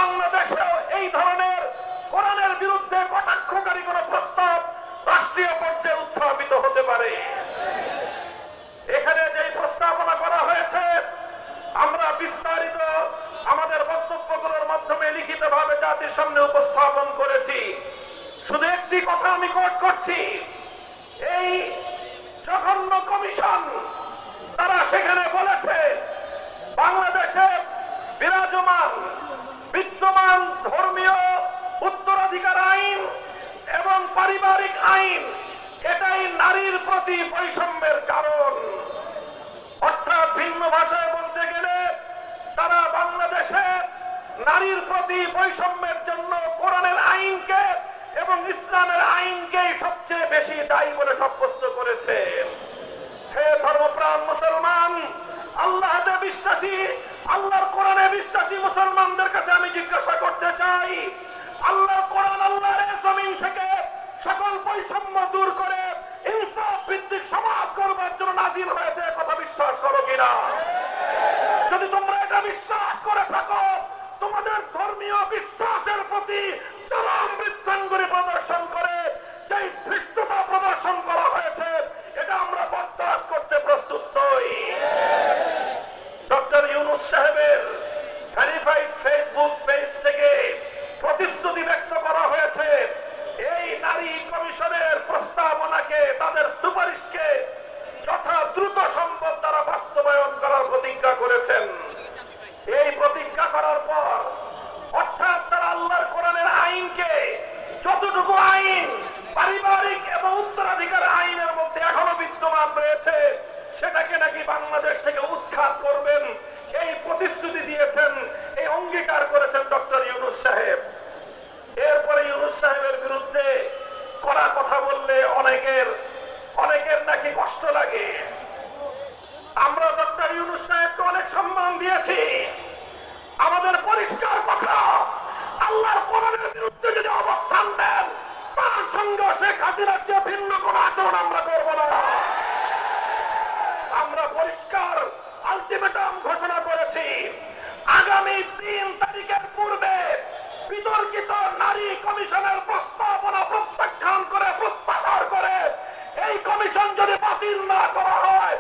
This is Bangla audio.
বাংলাদেশেও এই ধরনের কোরআনের বিরুদ্ধে কটাক্ষকারী কোন প্রস্তাব রাষ্ট্রীয় পর্যায়ে উত্থাপিত হতে পারে। এখানে যে প্রস্তাবনা করা হয়েছে আমরা বিস্তারিত আমাদের বক্তব্যগুলোর মাধ্যমে লিখিতভাবে জাতির সামনে উপস্থাপন করেছি। শুধু একটি কথা আমি কোট করছি, এই জঘন্য কমিশন তারা সেখানে বলেছে বাংলাদেশে বিরাজমান বিদ্যমান ধর্মীয় উত্তরাধিকার আইন এবং পারিবারিক আইন এটাই নারীর প্রতি বৈষম্যের কারণ। অর্থাৎ ভিন্ন ভাষায় বলতে গেলে তারা বাংলাদেশে নারীর প্রতি বৈষম্যের জন্য কোরআনের আইনকে এবং ইসলামের আইনকে সবচেয়ে বেশি দায়ী বলে সাব্যস্ত করেছে। হে ধর্মপ্রাণ মুসলমান, আল্লাহতে বিশ্বাসী, আল্লাহর কোরআনে বিশ্বাসী মুসলমানদের কাছে আমি জিজ্ঞাসা করতে চাই, আল্লাহর কোরআন আল্লাহর জমিন থেকে সকল বৈষম্য দূর করে ইনসাফ ভিত্তিক সমাজ করবার জন্য নাজিল হয়েছে, কথা বিশ্বাস করো কিনা? যদি তোমরা এটা বিশ্বাস করে থাকো, তোমাদের ধর্মীয় বিশ্বাসের প্রতি চরম বৃদ্ধাঙ্গুলি প্রদর্শন করে যে ধৃষ্টতা প্রদর্শন করা হয়েছে এটা আমরা বরদাস্ত করতে প্রস্তুত নই। ডক্টর ইউনূস সাহেবের ভেরিফাইড ফেসবুক পেজ থেকে প্রতিশ্রুতি ব্যক্ত করা হয়েছে এই নারী কমিশনের প্রস্তাবনাকে, তাদের সুপারিশকে যথা দ্রুত সম্ভব তারা বাস্তবায়ন করার প্রতিজ্ঞা করেছেন। এই প্রতিজ্ঞা করার পর অর্থাৎ তারা আল্লাহর কোরআনের আইনকে, যতটুকু আইন পারিবারিক এবং উত্তরাধিকার আইনের মধ্যে এখনো বিদ্যমান রয়েছে সেটাকে নাকি বাংলাদেশ থেকে উৎখাত করবেন, এই প্রতিশ্রুতি দিয়েছেন, এই অঙ্গীকার করেছেন ডক্টর ইউনূস সাহেব। এরপরে ইউনূস সাহেবের বিরুদ্ধে কড়া কথা বললে অনেকের নাকি কষ্ট লাগে। আমরা ডক্টর ইউনূস সাহেবকে অনেক সম্মান দিয়েছি। আমাদের পরিষ্কার কথা, আল্লাহর কোরআনের বিরুদ্ধে যদি অবস্থান নেন তার সঙ্গে শেখ হাসিনার চেয়ে ভিন্ন কোন আচরণ আমরা করব না। আমরা পরিষ্কার আলটিমেটাম ঘোষণা করেছি, আগামী 3 তারিখের পূর্বে বিতর্কিত নারী কমিশনের প্রস্তাবনা প্রত্যাখ্যান করে, প্রত্যাহার করে এই কমিশন যদি বাতিল না করা হয়